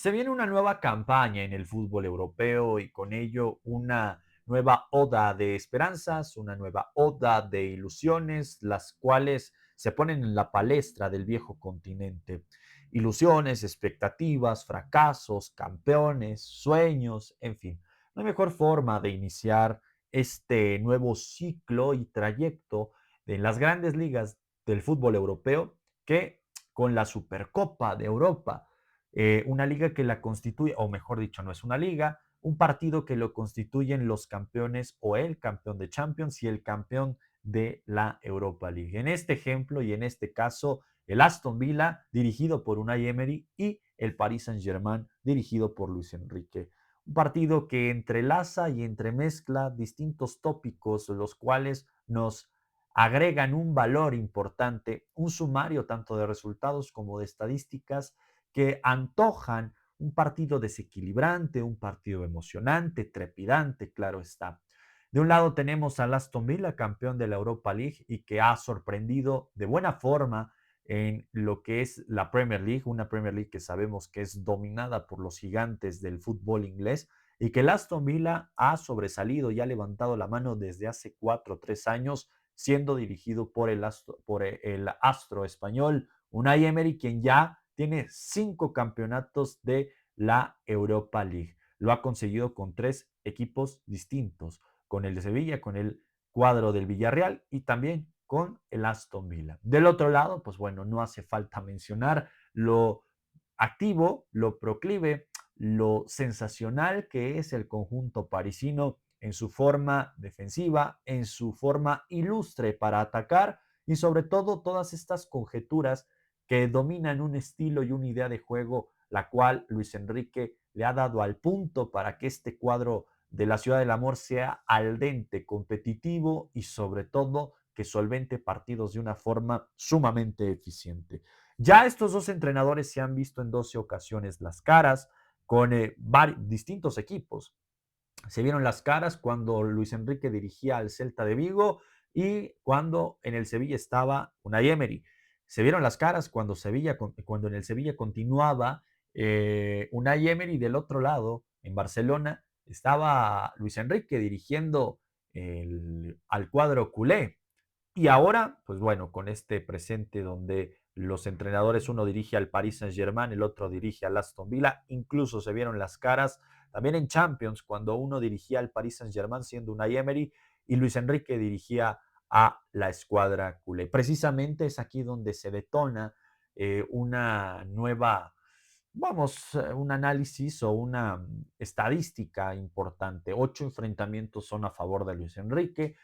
Se viene una nueva campaña en el fútbol europeo y con ello una nueva oda de esperanzas, una nueva oda de ilusiones, las cuales se ponen en la palestra del viejo continente. Ilusiones, expectativas, fracasos, campeones, sueños, en fin. No hay mejor forma de iniciar este nuevo ciclo y trayecto en las grandes ligas del fútbol europeo que con la Supercopa de Europa, una liga que la constituye, o mejor dicho, no es una liga, un partido que lo constituyen los campeones o el campeón de Champions y el campeón de la Europa League. En este ejemplo y en este caso, el Aston Villa, dirigido por Unai Emery, y el Paris Saint-Germain, dirigido por Luis Enrique. Un partido que entrelaza y entremezcla distintos tópicos, los cuales nos agregan un valor importante, un sumario tanto de resultados como de estadísticas que antojan un partido desequilibrante, un partido emocionante, trepidante, claro está. De un lado tenemos al Aston Villa, campeón de la Europa League y que ha sorprendido de buena forma en lo que es la Premier League, una Premier League que sabemos que es dominada por los gigantes del fútbol inglés y que el Aston Villa ha sobresalido y ha levantado la mano desde hace 4 o 3 años, siendo dirigido por el astro español Unai Emery, quien ya tiene 5 campeonatos de la Europa League. Lo ha conseguido con 3 equipos distintos, con el de Sevilla, con el cuadro del Villarreal y también con el Aston Villa. Del otro lado, pues bueno, no hace falta mencionar lo activo, lo proclive, lo sensacional que es el conjunto parisino en su forma defensiva, en su forma ilustre para atacar y sobre todo todas estas conjeturas que dominan un estilo y una idea de juego, la cual Luis Enrique le ha dado al punto para que este cuadro de la Ciudad del Amor sea al dente, competitivo y sobre todo que solvente partidos de una forma sumamente eficiente. Ya estos dos entrenadores se han visto en 12 ocasiones las caras con distintos equipos. Se vieron las caras cuando Luis Enrique dirigía al Celta de Vigo y cuando en el Sevilla estaba Unai Emery. Se vieron las caras cuando en el Sevilla continuaba Unai Emery. Del otro lado, en Barcelona, estaba Luis Enrique dirigiendo al cuadro culé. Y ahora, pues bueno, con este presente donde los entrenadores, uno dirige al Paris Saint-Germain, el otro dirige al Aston Villa, incluso se vieron las caras también en Champions, cuando uno dirigía al Paris Saint-Germain siendo Unai Emery y Luis Enrique dirigía a la escuadra culé. Precisamente es aquí donde se detona una nueva, un análisis o una estadística importante. 8 enfrentamientos son a favor de Luis Enrique,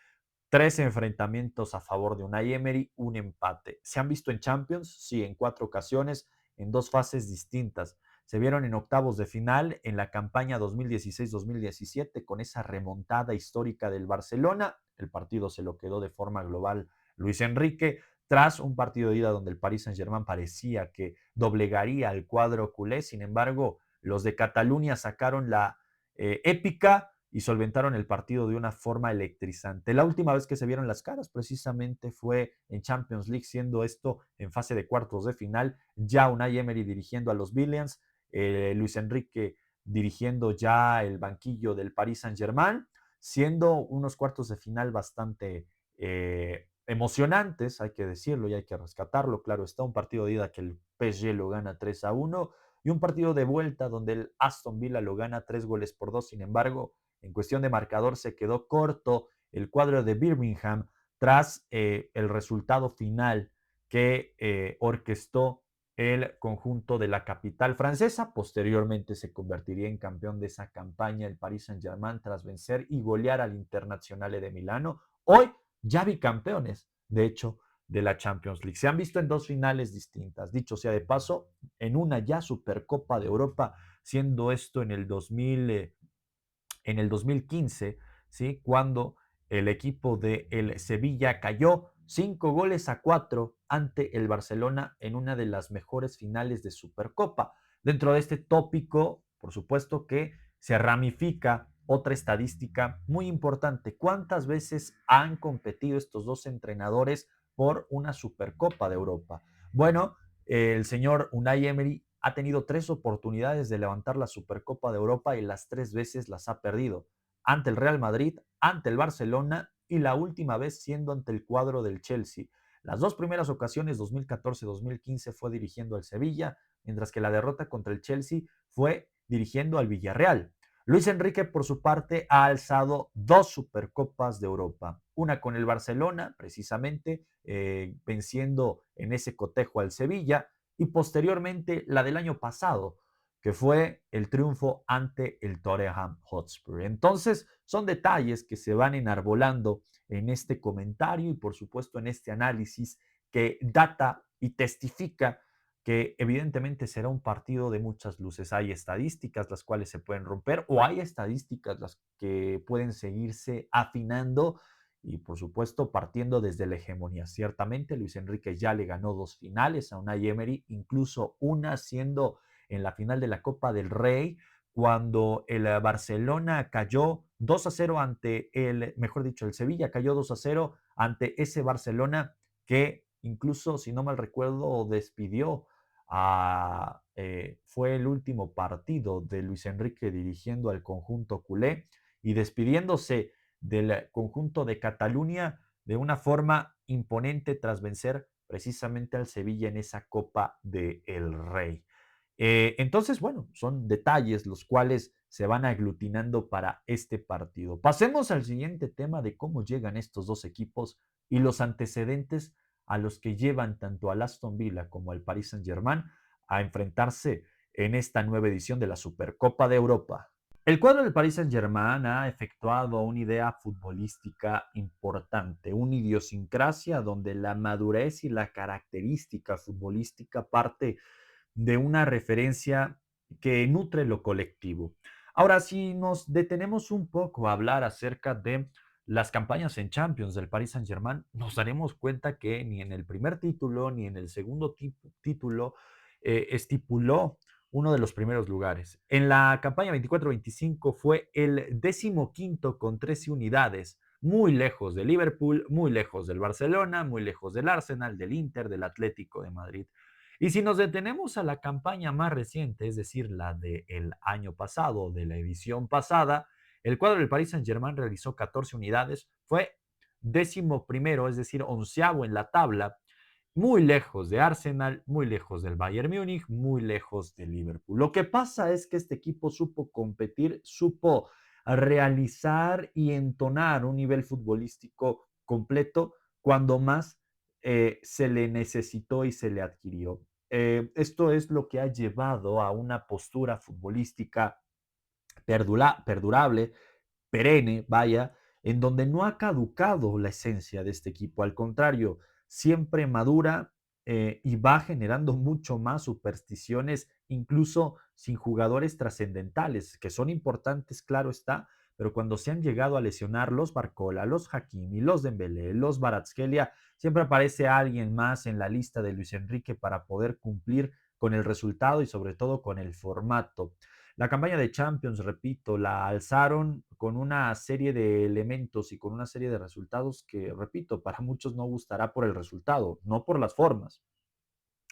3 enfrentamientos a favor de Unai Emery, un empate. ¿Se han visto en Champions? Sí, en 4 ocasiones, en 2 fases distintas. Se vieron en octavos de final en la campaña 2016-2017 con esa remontada histórica del Barcelona. El partido se lo quedó de forma global Luis Enrique, tras un partido de ida donde el Paris Saint-Germain parecía que doblegaría al cuadro culé. Sin embargo, los de Cataluña sacaron la épica y solventaron el partido de una forma electrizante. La última vez que se vieron las caras precisamente fue en Champions League, siendo esto en fase de cuartos de final, ya Unai Emery dirigiendo a los Billions, Luis Enrique dirigiendo ya el banquillo del Paris Saint-Germain, siendo unos cuartos de final bastante emocionantes, hay que decirlo y hay que rescatarlo. Claro, está un partido de ida que el PSG lo gana 3-1 y un partido de vuelta donde el Aston Villa lo gana 3 goles por 2. Sin embargo, en cuestión de marcador se quedó corto el cuadro de Birmingham tras el resultado final que orquestó el conjunto de la capital francesa. Posteriormente se convertiría en campeón de esa campaña el Paris Saint-Germain tras vencer y golear al Internazionale de Milano. Hoy ya bicampeones, de hecho, de la Champions League. Se han visto en 2 finales distintas. Dicho sea de paso, en una ya Supercopa de Europa, siendo esto en el 2015, ¿sí? Cuando el equipo de el Sevilla cayó 5 goles a 4 ante el Barcelona en una de las mejores finales de Supercopa. Dentro de este tópico, por supuesto que se ramifica otra estadística muy importante. ¿Cuántas veces han competido estos dos entrenadores por una Supercopa de Europa? Bueno, el señor Unai Emery ha tenido 3 oportunidades de levantar la Supercopa de Europa y las 3 veces las ha perdido. Ante el Real Madrid, ante el Barcelona y la última vez siendo ante el cuadro del Chelsea. Las dos primeras ocasiones, 2014-2015, fue dirigiendo al Sevilla, mientras que la derrota contra el Chelsea fue dirigiendo al Villarreal. Luis Enrique, por su parte, ha alzado 2 Supercopas de Europa. Una con el Barcelona, precisamente, venciendo en ese cotejo al Sevilla, y posteriormente la del año pasado, que fue el triunfo ante el Tottenham Hotspur. Entonces, son detalles que se van enarbolando en este comentario y, por supuesto, en este análisis que data y testifica que evidentemente será un partido de muchas luces. Hay estadísticas las cuales se pueden romper o hay estadísticas las que pueden seguirse afinando y por supuesto partiendo desde la hegemonía. Ciertamente Luis Enrique ya le ganó 2 finales a Unai Emery, incluso una siendo en la final de la Copa del Rey, cuando el Barcelona cayó 2-0 ante el, mejor dicho, el Sevilla cayó 2-0 ante ese Barcelona que incluso, si no mal recuerdo, despidió fue el último partido de Luis Enrique dirigiendo al conjunto culé y despidiéndose del conjunto de Cataluña de una forma imponente tras vencer precisamente al Sevilla en esa Copa del Rey. Entonces, bueno, son detalles los cuales se van aglutinando para este partido. Pasemos al siguiente tema de cómo llegan estos dos equipos y los antecedentes a los que llevan tanto al Aston Villa como al Paris Saint-Germain a enfrentarse en esta nueva edición de la Supercopa de Europa. El cuadro del Paris Saint-Germain ha efectuado una idea futbolística importante, una idiosincrasia donde la madurez y la característica futbolística parte de una referencia que nutre lo colectivo. Ahora, si nos detenemos un poco a hablar acerca de las campañas en Champions del Paris Saint-Germain, nos daremos cuenta que ni en el primer título ni en el segundo título estipuló uno de los primeros lugares. En la campaña 24-25 fue el 15º con 13 unidades, muy lejos de Liverpool, muy lejos del Barcelona, muy lejos del Arsenal, del Inter, del Atlético de Madrid. Y si nos detenemos a la campaña más reciente, es decir, la del año pasado, de la edición pasada, el cuadro del Paris Saint-Germain realizó 14 unidades, fue 11º, es decir, 11º en la tabla, muy lejos de Arsenal, muy lejos del Bayern Múnich, muy lejos de Liverpool. Lo que pasa es que este equipo supo competir, supo realizar y entonar un nivel futbolístico completo cuando más se le necesitó y se le adquirió. Esto es lo que ha llevado a una postura futbolística perdurable, perenne, vaya, en donde no ha caducado la esencia de este equipo. Al contrario, siempre madura y va generando mucho más supersticiones, incluso sin jugadores trascendentales, que son importantes, claro está, pero cuando se han llegado a lesionar los Barcola, los Hakimi, los Dembélé, los Kvaratskhelia, siempre aparece alguien más en la lista de Luis Enrique para poder cumplir con el resultado y sobre todo con el formato. La campaña de Champions, repito, la alzaron con una serie de elementos y con una serie de resultados que, repito, para muchos no gustará por el resultado, no por las formas.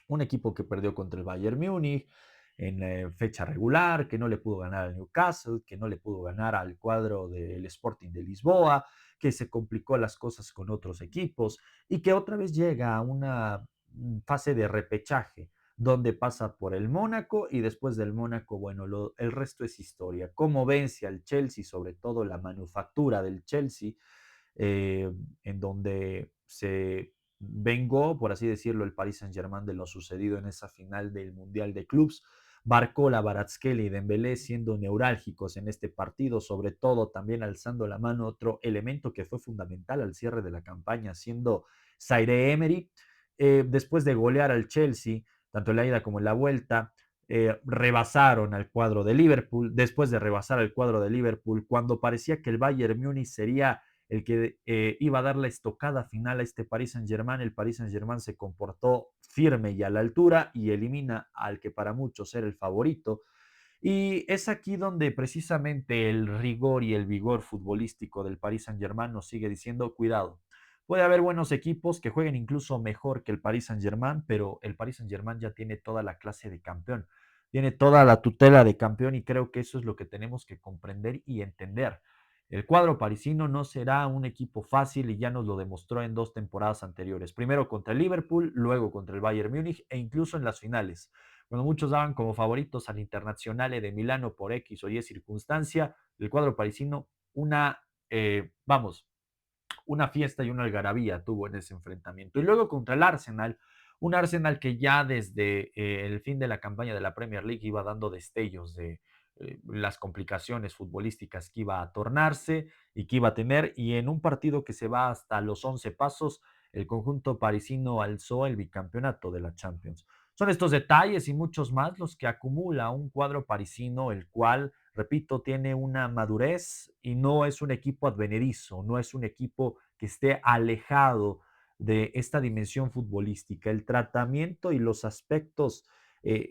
Un equipo que perdió contra el Bayern Múnich en fecha regular, que no le pudo ganar al Newcastle, que no le pudo ganar al cuadro del Sporting de Lisboa, que se complicó las cosas con otros equipos y que otra vez llega a una fase de repechaje donde pasa por el Mónaco y después del Mónaco, bueno, el resto es historia. Cómo vence al Chelsea, sobre todo la manufactura del Chelsea, eh, en donde se vengó, por así decirlo, el Paris Saint-Germain de lo sucedido en esa final del Mundial de Clubs. Barcola, Kvaratskhelia y Dembélé siendo neurálgicos en este partido, sobre todo también alzando la mano otro elemento que fue fundamental al cierre de la campaña, siendo Zaire Emery, después de golear al Chelsea, tanto en la ida como en la vuelta, rebasaron al cuadro de Liverpool, después de rebasar al cuadro de Liverpool, cuando parecía que el Bayern Múnich sería el que iba a dar la estocada final a este Paris Saint-Germain. El Paris Saint-Germain se comportó firme y a la altura y elimina al que para muchos era el favorito. Y es aquí donde precisamente el rigor y el vigor futbolístico del Paris Saint-Germain nos sigue diciendo cuidado, Puede haber buenos equipos que jueguen incluso mejor que el Paris Saint-Germain, pero el Paris Saint-Germain ya tiene toda la clase de campeón, tiene toda la tutela de campeón y creo que eso es lo que tenemos que comprender y entender. El cuadro parisino no será un equipo fácil y ya nos lo demostró en 2 temporadas anteriores. Primero contra el Liverpool, luego contra el Bayern Múnich e incluso en las finales. Cuando muchos daban como favoritos al Internazionale de Milano por X o Y circunstancia, el cuadro parisino, una fiesta y una algarabía tuvo en ese enfrentamiento. Y luego contra el Arsenal, un Arsenal que ya desde el fin de la campaña de la Premier League iba dando destellos de las complicaciones futbolísticas que iba a tornarse y que iba a tener, y en un partido que se va hasta los 11 pasos, el conjunto parisino alzó el bicampeonato de la Champions. Son estos detalles y muchos más los que acumula un cuadro parisino, el cual, repito, tiene una madurez y no es un equipo advenedizo, no es un equipo que esté alejado de esta dimensión futbolística. El tratamiento y los aspectos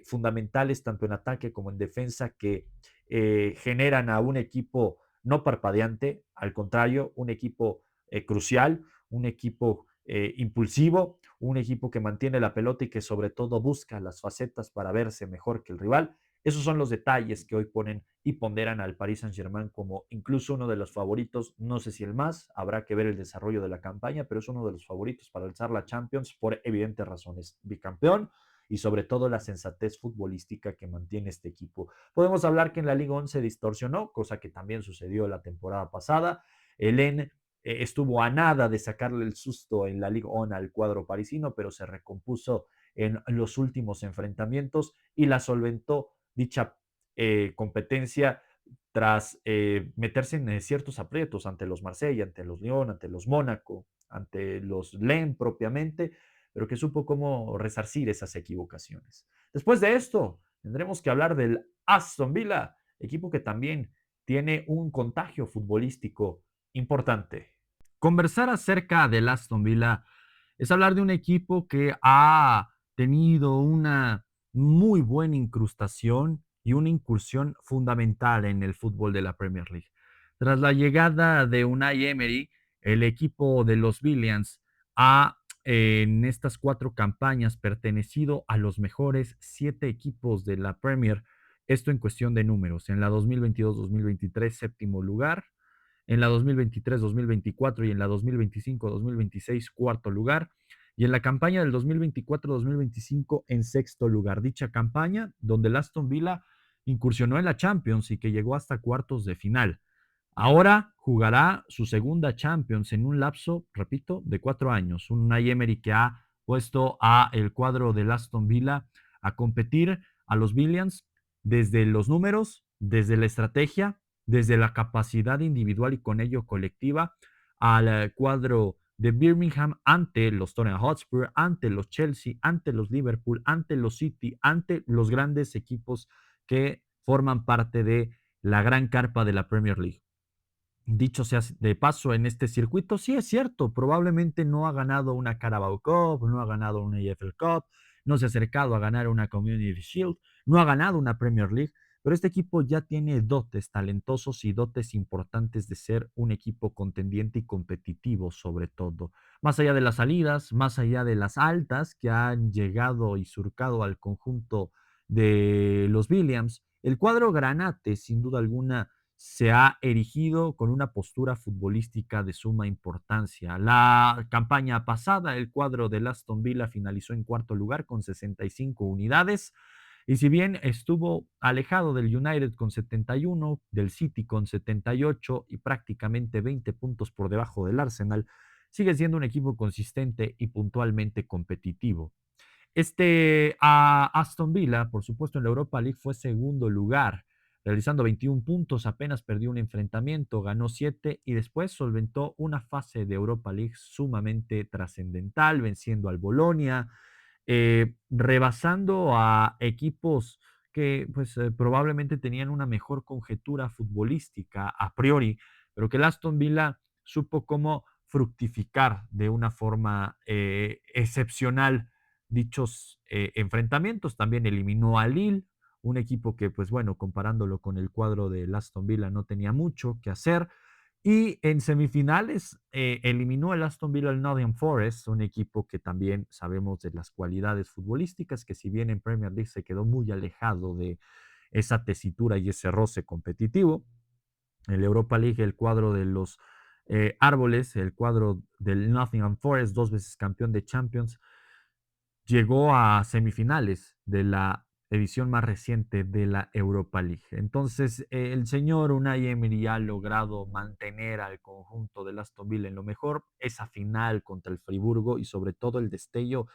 fundamentales, tanto en ataque como en defensa, que generan a un equipo no parpadeante, al contrario, un equipo crucial, un equipo impulsivo, un equipo que mantiene la pelota y que sobre todo busca las facetas para verse mejor que el rival. Esos son los detalles que hoy ponen y ponderan al Paris Saint-Germain como incluso uno de los favoritos, no sé si el más, habrá que ver el desarrollo de la campaña, pero es uno de los favoritos para alzar la Champions por evidentes razones. Bicampeón y sobre todo la sensatez futbolística que mantiene este equipo. Podemos hablar que en la Liga 11 se distorsionó, cosa que también sucedió la temporada pasada. El N estuvo a nada de sacarle el susto en la Ligue 1 al cuadro parisino, pero se recompuso en los últimos enfrentamientos y la solventó dicha competencia tras meterse en ciertos aprietos ante los Marsella, ante los Lyon, ante los Mónaco, ante los Lens propiamente, pero que supo cómo resarcir esas equivocaciones. Después de esto, tendremos que hablar del Aston Villa, equipo que también tiene un contagio futbolístico importante. Conversar acerca del Aston Villa es hablar de un equipo que ha tenido una muy buena incrustación y una incursión fundamental en el fútbol de la Premier League. Tras la llegada de Unai Emery, el equipo de los Billions ha en estas 4 campañas pertenecido a los mejores 7 equipos de la Premier, esto en cuestión de números. En la 2022-2023, séptimo lugar, en la 2023-2024 y en la 2025-2026, cuarto lugar, y en la campaña del 2024-2025 en sexto lugar. Dicha campaña donde el Aston Villa incursionó en la Champions y que llegó hasta cuartos de final. Ahora jugará su segunda Champions en un lapso, repito, de 4 años. Un Unai Emery que ha puesto a el cuadro del Aston Villa a competir a los Billions desde los números, desde la estrategia, desde la capacidad individual y con ello colectiva al cuadro de Birmingham ante los Tottenham Hotspur, ante los Chelsea, ante los Liverpool, ante los City, ante los grandes equipos que forman parte de la gran carpa de la Premier League. Dicho sea de paso, en este circuito, sí es cierto, probablemente no ha ganado una Carabao Cup, no ha ganado una EFL Cup, no se ha acercado a ganar una Community Shield, no ha ganado una Premier League, pero este equipo ya tiene dotes talentosos y dotes importantes de ser un equipo contendiente y competitivo sobre todo. Más allá de las salidas, más allá de las altas que han llegado y surcado al conjunto de los Williams, el cuadro Granate, sin duda alguna, se ha erigido con una postura futbolística de suma importancia. La campaña pasada, el cuadro del Aston Villa finalizó en cuarto lugar con 65 unidades. Y si bien estuvo alejado del United con 71, del City con 78 y prácticamente 20 puntos por debajo del Arsenal, sigue siendo un equipo consistente y puntualmente competitivo. Aston Villa, por supuesto, en la Europa League fue segundo lugar, realizando 21 puntos, apenas perdió un enfrentamiento, ganó 7 y después solventó una fase de Europa League sumamente trascendental, venciendo al Bolonia, rebasando a equipos que pues probablemente tenían una mejor conjetura futbolística a priori, pero que el Aston Villa supo cómo fructificar de una forma excepcional dichos enfrentamientos. También eliminó a Lille, un equipo que, pues bueno, comparándolo con el cuadro de Aston Villa no tenía mucho que hacer. Y en semifinales eliminó el Aston Villa al Nottingham Forest, un equipo que también sabemos de las cualidades futbolísticas, que si bien en Premier League se quedó muy alejado de esa tesitura y ese roce competitivo. El Europa League, el cuadro de los árboles, el cuadro del Nottingham Forest, dos veces campeón de Champions, llegó a semifinales de la edición más reciente de la Europa League. Entonces, el señor Unai Emery ha logrado mantener al conjunto del Aston Villa en lo mejor, esa final contra el Friburgo y sobre todo el destello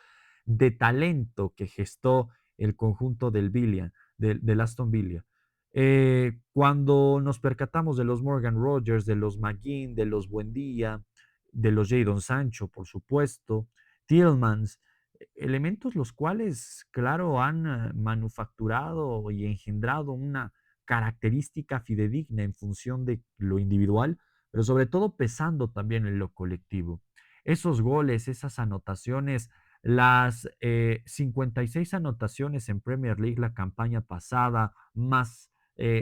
de talento que gestó el conjunto del Aston Villa. Cuando nos percatamos de los Morgan Rogers, de los McGinn, de los Buendía, de los Jadon Sancho, por supuesto, Tillmans, elementos los cuales, claro, han manufacturado y engendrado una característica fidedigna en función de lo individual, pero sobre todo pesando también en lo colectivo. Esos goles, esas anotaciones, las 56 anotaciones en Premier League la campaña pasada, más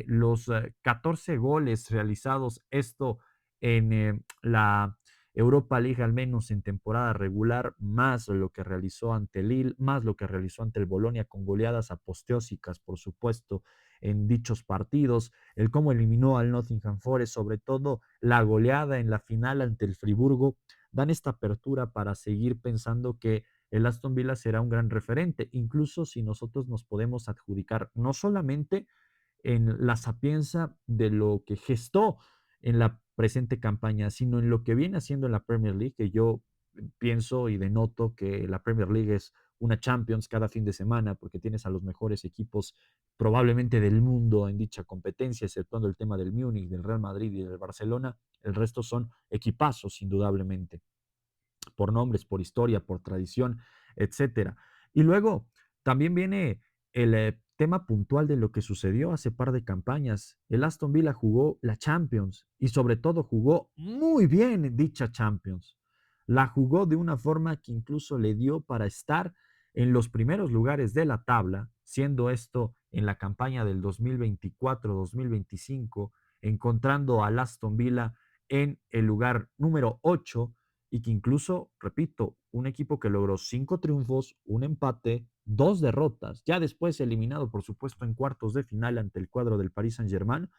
los 14 goles realizados, esto en la Europa League, al menos en temporada regular, más lo que realizó ante Lille, más lo que realizó ante el Bolonia con goleadas aposteósicas, por supuesto, en dichos partidos, el cómo eliminó al Nottingham Forest, sobre todo la goleada en la final ante el Friburgo, dan esta apertura para seguir pensando que el Aston Villa será un gran referente, incluso si nosotros nos podemos adjudicar no solamente en la sapienza de lo que gestó en la presente campaña, sino en lo que viene haciendo en la Premier League, que yo pienso y denoto que la Premier League es una Champions cada fin de semana, porque tienes a los mejores equipos probablemente del mundo en dicha competencia, exceptuando el tema del Múnich, del Real Madrid y del Barcelona, el resto son equipazos, indudablemente por nombres, por historia, por tradición, etcétera. Y luego también viene el tema puntual de lo que sucedió hace par de campañas. El Aston Villa jugó la Champions y sobre todo jugó muy bien dicha Champions. La jugó de una forma que incluso le dio para estar en los primeros lugares de la tabla, siendo esto en la campaña del 2024-2025, encontrando al Aston Villa en el lugar número 8 y que incluso, repito, un equipo que logró 5 triunfos, un empate, 2 derrotas, ya después eliminado, por supuesto, en cuartos de final ante el cuadro del Paris Saint-Germain,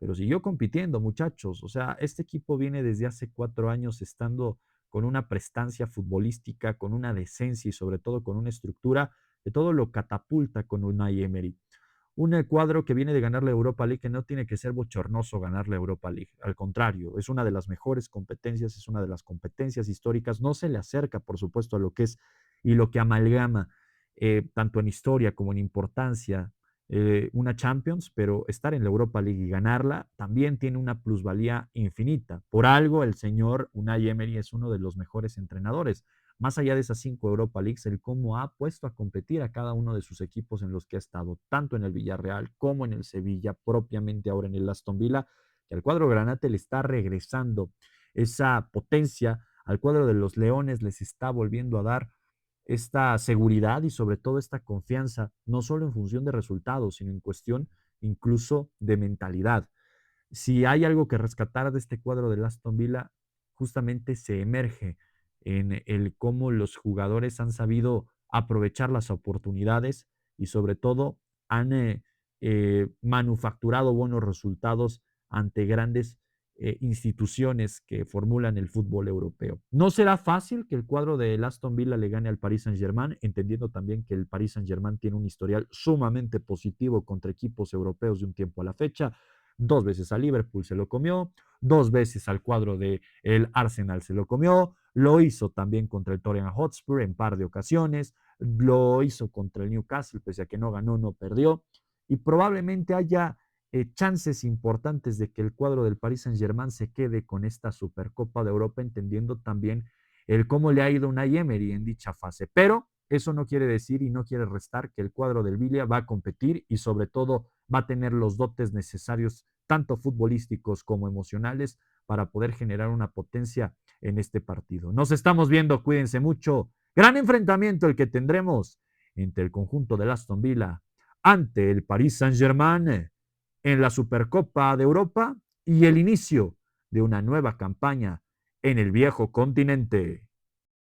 pero siguió compitiendo, muchachos. O sea, este equipo viene desde hace 4 años estando con una prestancia futbolística, con una decencia y sobre todo con una estructura que todo lo catapulta con Unai Emery. Un cuadro que viene de ganar la Europa League, que no tiene que ser bochornoso ganar la Europa League. Al contrario, es una de las mejores competencias, es una de las competencias históricas. No se le acerca, por supuesto, a lo que es y lo que amalgama, tanto en historia como en importancia, una Champions, pero estar en la Europa League y ganarla también tiene una plusvalía infinita. Por algo, el señor Unai Emery es uno de los mejores entrenadores. Más allá de esas 5 Europa Leagues, el cómo ha puesto a competir a cada uno de sus equipos en los que ha estado, tanto en el Villarreal como en el Sevilla, propiamente ahora en el Aston Villa, que al cuadro granate le está regresando esa potencia, al cuadro de los Leones les está volviendo a dar esta seguridad y sobre todo esta confianza, no solo en función de resultados, sino en cuestión incluso de mentalidad. Si hay algo que rescatar de este cuadro del Aston Villa, justamente se emerge en el cómo los jugadores han sabido aprovechar las oportunidades y sobre todo han manufacturado buenos resultados ante grandes instituciones que formulan el fútbol europeo. No será fácil que el cuadro del Aston Villa le gane al Paris Saint-Germain, entendiendo también que el Paris Saint-Germain tiene un historial sumamente positivo contra equipos europeos de un tiempo a la fecha. 2 veces a Liverpool se lo comió, 2 veces al cuadro de el Arsenal se lo comió, lo hizo también contra el Tottenham Hotspur en par de ocasiones, lo hizo contra el Newcastle, pese a que no ganó, no perdió, y probablemente haya chances importantes de que el cuadro del Paris Saint-Germain se quede con esta Supercopa de Europa, entendiendo también el cómo le ha ido Unai Emery en dicha fase. Pero eso no quiere decir y no quiere restar que el cuadro del Villa va a competir y sobre todo va a tener los dotes necesarios, tanto futbolísticos como emocionales, para poder generar una potencia en este partido. Nos estamos viendo, cuídense mucho. Gran enfrentamiento el que tendremos entre el conjunto del Aston Villa ante el Paris Saint-Germain en la Supercopa de Europa y el inicio de una nueva campaña en el viejo continente.